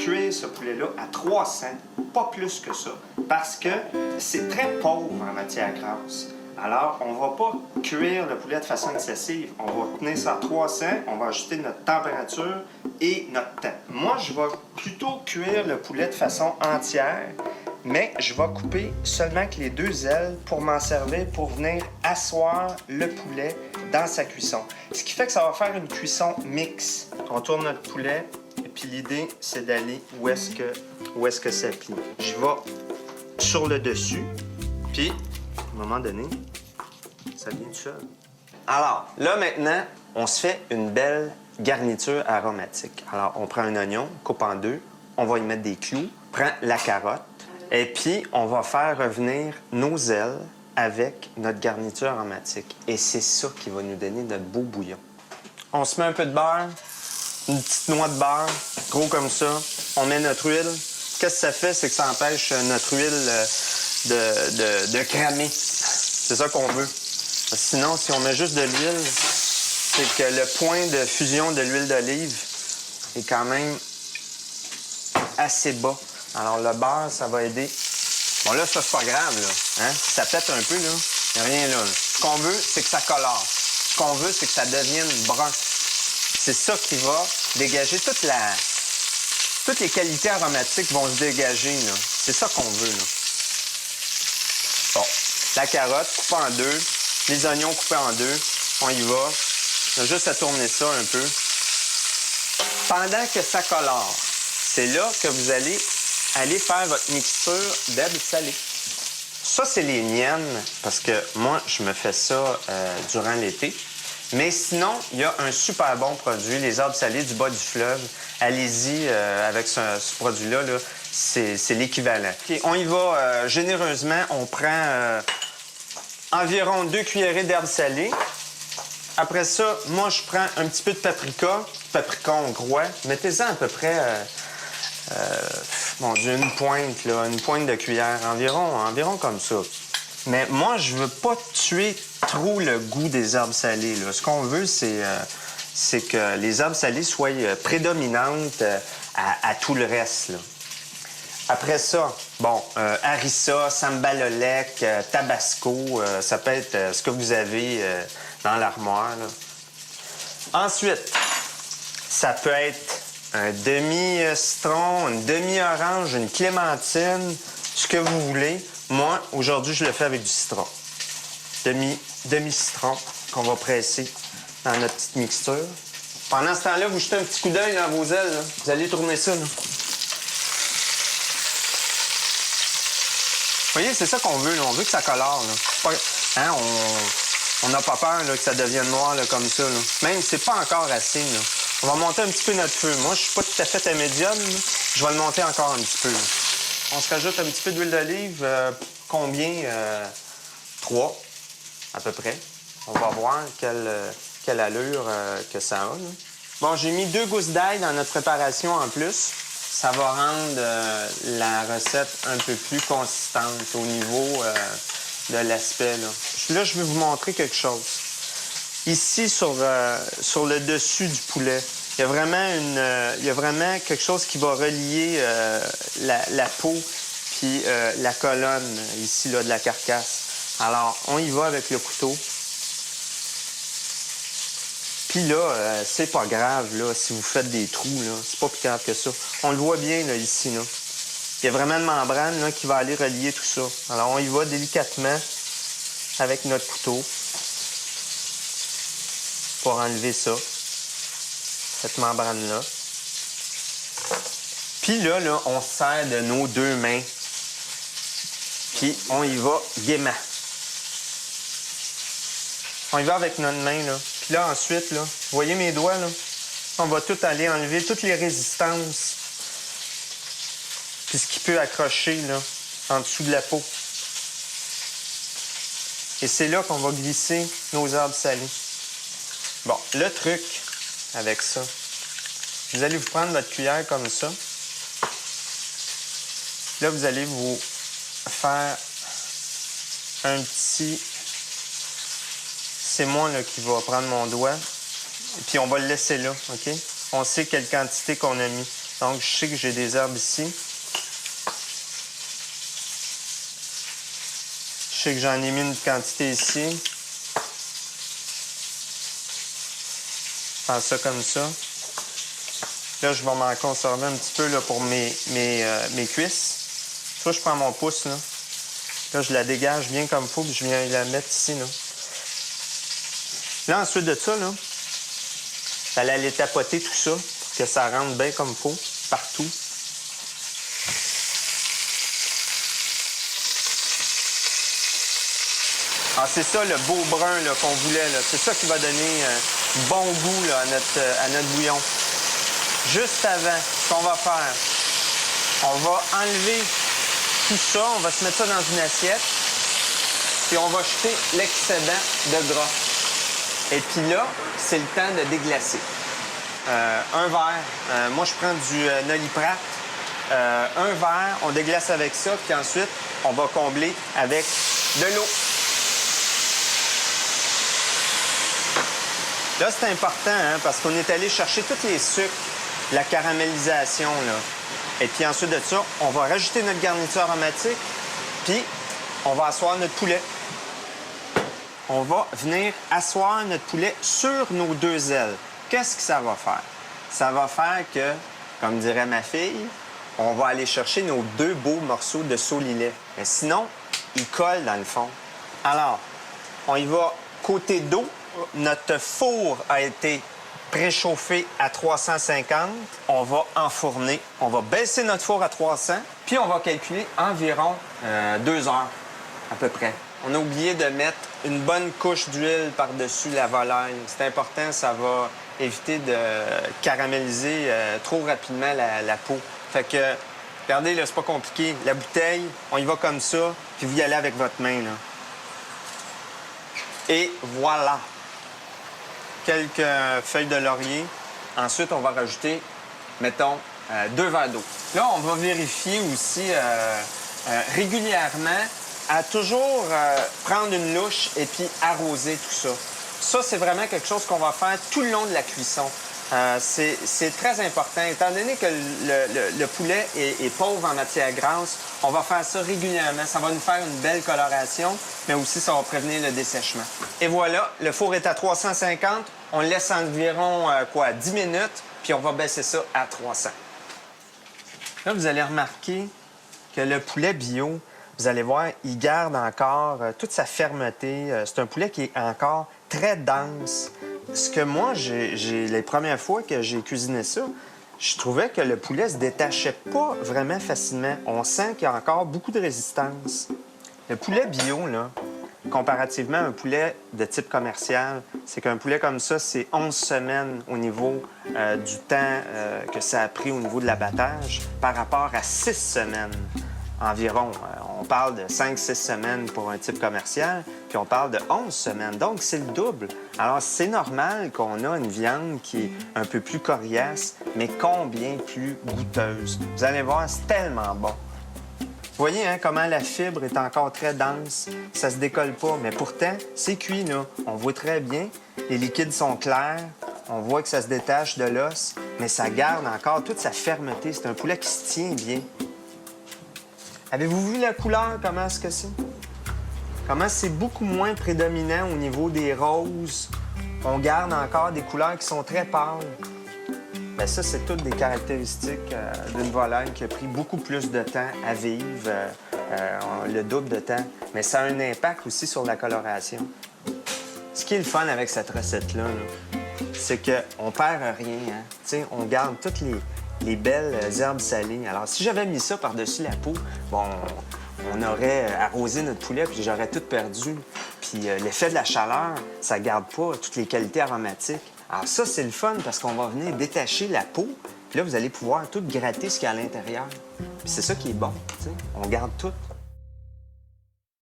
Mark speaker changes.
Speaker 1: cuire ce poulet-là à 300, pas plus que ça, parce que c'est très pauvre en matière grasse. Alors, on va pas cuire le poulet de façon excessive. On va tenir ça à 300, on va ajuster notre température et notre temps. Moi, je vais plutôt cuire le poulet de façon entière, mais je vais couper seulement que les 2 ailes pour m'en servir pour venir asseoir le poulet dans sa cuisson. Ce qui fait que ça va faire une cuisson mixte. On tourne notre poulet, et puis l'idée, c'est d'aller où est-ce que ça plie. Je vais sur le dessus, puis à un moment donné, ça vient tout seul. Alors, là, maintenant, on se fait une belle garniture aromatique. Alors, on prend un oignon, coupe en 2, on va y mettre des clous, on prend la carotte, et puis on va faire revenir nos ailes avec notre garniture aromatique. Et c'est ça qui va nous donner notre beau bouillon. On se met un peu de beurre, une petite noix de beurre, gros comme ça. On met notre huile. Qu'est-ce que ça fait? C'est que ça empêche notre huile de cramer. C'est ça qu'on veut. Sinon, si on met juste de l'huile, c'est que le point de fusion de l'huile d'olive est quand même assez bas. Alors, le beurre, ça va aider. Bon, là, ça, c'est pas grave, là. Hein? Si ça pète un peu, là, il n'y a rien là. Ce qu'on veut, c'est que ça colore. Ce qu'on veut, c'est que ça devienne brun. C'est ça qui va dégager toutes les qualités aromatiques vont se dégager, là. C'est ça qu'on veut, là. Bon, la carotte coupée en 2, les oignons coupés en 2, on y va. On a juste à tourner ça un peu. Pendant que ça colore, c'est là que vous allez faire votre mixture d'herbes salées. Ça, c'est les miennes, parce que moi, je me fais ça durant l'été. Mais sinon, il y a un super bon produit, les herbes salées du bas du fleuve. Allez-y avec ce produit-là, là, c'est l'équivalent. Okay, on y va généreusement. On prend environ 2 cuillerées d'herbes salées. Après ça, moi, je prends un petit peu de paprika hongrois. Mettez-en à peu près, mon Dieu, une pointe de cuillère, environ comme ça. Mais moi, je veux pas tuer trop le goût des herbes salées, là. Ce qu'on veut, c'est que les herbes salées soient prédominantes à tout le reste, là. Après ça, bon, harissa, sambalolek, tabasco, ça peut être ce que vous avez dans l'armoire, là. Ensuite, ça peut être un demi-citron, une demi-orange, une clémentine, ce que vous voulez. Moi, aujourd'hui, je le fais avec du citron. Demi-citron qu'on va presser dans notre petite mixture. Pendant ce temps-là, vous jetez un petit coup d'œil dans vos ailes, là. Vous allez tourner ça, là. Vous voyez, c'est ça qu'on veut, là. On veut que ça colore, là. Pas... Hein, on n'a pas peur là, que ça devienne noir là, comme ça, là. Même si c'est pas encore assez, là. On va monter un petit peu notre feu. Moi, je suis pas tout à fait à médium, là. Je vais le monter encore un petit peu, là. On se rajoute un petit peu d'huile d'olive. Combien? 3, à peu près. On va voir quelle allure que ça a, là. Bon, j'ai mis 2 gousses d'ail dans notre préparation en plus. Ça va rendre la recette un peu plus consistante au niveau de l'aspect, là. Là, je vais vous montrer quelque chose. Ici, sur le dessus du poulet, il y a vraiment quelque chose qui va relier la peau puis la colonne ici là, de la carcasse. Alors, on y va avec le couteau. Puis là, c'est pas grave là, si vous faites des trous, là, c'est pas plus grave que ça. On le voit bien là, ici. Là. Il y a vraiment une membrane là, qui va aller relier tout ça. Alors, on y va délicatement avec notre couteau pour enlever ça, cette membrane-là. Puis là, on se sert de nos 2 mains. Puis on y va gaiement. On y va avec notre main, là. Puis là, ensuite, là, vous voyez mes doigts, là? On va tout aller enlever toutes les résistances. Puis ce qui peut accrocher, là, en dessous de la peau. Et c'est là qu'on va glisser nos herbes salées. Bon, le truc avec ça, vous allez vous prendre votre cuillère comme ça. Là, vous allez vous faire un petit... C'est moi là, qui va prendre mon doigt. Et puis, on va le laisser là, OK? On sait quelle quantité qu'on a mis. Donc, je sais que j'ai des herbes ici. Je sais que j'en ai mis une quantité ici. Je fais ça comme ça. Là, je vais m'en conserver un petit peu là, pour mes cuisses. Ça, je prends mon pouce, là. Là, je la dégage bien comme il faut, puis je viens la mettre ici, là. Là, ensuite de ça, là, j'allais aller tapoter tout ça pour que ça rentre bien comme il faut, partout. Ah, c'est ça le beau brun qu'on voulait. C'est ça qui va donner bon goût là, à notre bouillon. Juste avant, ce qu'on va faire, on va enlever tout ça, on va se mettre ça dans une assiette, puis on va jeter l'excédent de gras. Et puis là, c'est le temps de déglacer. Un verre, moi je prends du Noliprate. Un verre, on déglace avec ça, puis ensuite, on va combler avec de l'eau. Là, c'est important, hein, parce qu'on est allé chercher tous les sucres, la caramélisation, là. Et puis ensuite de ça, on va rajouter notre garniture aromatique, puis on va asseoir notre poulet. On va venir asseoir notre poulet sur nos deux ailes. Qu'est-ce que ça va faire? Ça va faire que, comme dirait ma fille, on va aller chercher nos deux beaux morceaux de saulilet. Mais sinon, ils collent dans le fond. Alors, on y va côté dos. Notre four a été préchauffé à 350. On va enfourner. On va baisser notre four à 300. Puis on va calculer environ 2 heures, à peu près. On a oublié de mettre une bonne couche d'huile par-dessus la volaille. C'est important, ça va éviter de caraméliser trop rapidement la peau. Fait que, regardez, là, c'est pas compliqué. La bouteille, on y va comme ça, puis vous y allez avec votre main, là. Et voilà! Quelques feuilles de laurier. Ensuite, on va rajouter, mettons, 2 verres d'eau. Là, on va vérifier aussi régulièrement à toujours prendre une louche et puis arroser tout ça. Ça, c'est vraiment quelque chose qu'on va faire tout le long de la cuisson. C'est très important. Étant donné que le poulet est pauvre en matière grasse, on va faire ça régulièrement. Ça va nous faire une belle coloration, mais aussi ça va prévenir le dessèchement. Et voilà, le four est à 350. On laisse environ 10 minutes, puis on va baisser ça à 300. Là, vous allez remarquer que le poulet bio, vous allez voir, il garde encore toute sa fermeté. C'est un poulet qui est encore très dense. Ce que moi, les premières fois que j'ai cuisiné ça, je trouvais que le poulet se détachait pas vraiment facilement. On sent qu'il y a encore beaucoup de résistance. Le poulet bio, là, comparativement à un poulet de type commercial, c'est qu'un poulet comme ça, c'est 11 semaines au niveau du temps que ça a pris au niveau de l'abattage par rapport à 6 semaines environ. On parle de 5-6 semaines pour un type commercial, puis on parle de 11 semaines. Donc, c'est le double. Alors, c'est normal qu'on a une viande qui est un peu plus coriace, mais combien plus goûteuse. Vous allez voir, c'est tellement bon. Vous voyez hein, comment la fibre est encore très dense. Ça se décolle pas, mais pourtant, c'est cuit, là. On voit très bien. Les liquides sont clairs. On voit que ça se détache de l'os, mais ça garde encore toute sa fermeté. C'est un poulet qui se tient bien. Avez-vous vu la couleur, comment est-ce que c'est? Comment c'est beaucoup moins prédominant au niveau des roses. On garde encore des couleurs qui sont très pâles. Bien, ça, c'est toutes des caractéristiques d'une volaille qui a pris beaucoup plus de temps à vivre, le double de temps. Mais ça a un impact aussi sur la coloration. Ce qui est le fun avec cette recette-là, c'est qu'on perd rien. Hein? T'sais, on garde toutes les belles herbes salées. Alors, si j'avais mis ça par-dessus la peau, bon, on aurait arrosé notre poulet puis j'aurais tout perdu. Puis l'effet de la chaleur, ça garde pas toutes les qualités aromatiques. Alors ça, c'est le fun parce qu'on va venir détacher la peau. Puis là, vous allez pouvoir tout gratter ce qu'il y a à l'intérieur. Puis c'est ça qui est bon, tu sais. On garde tout.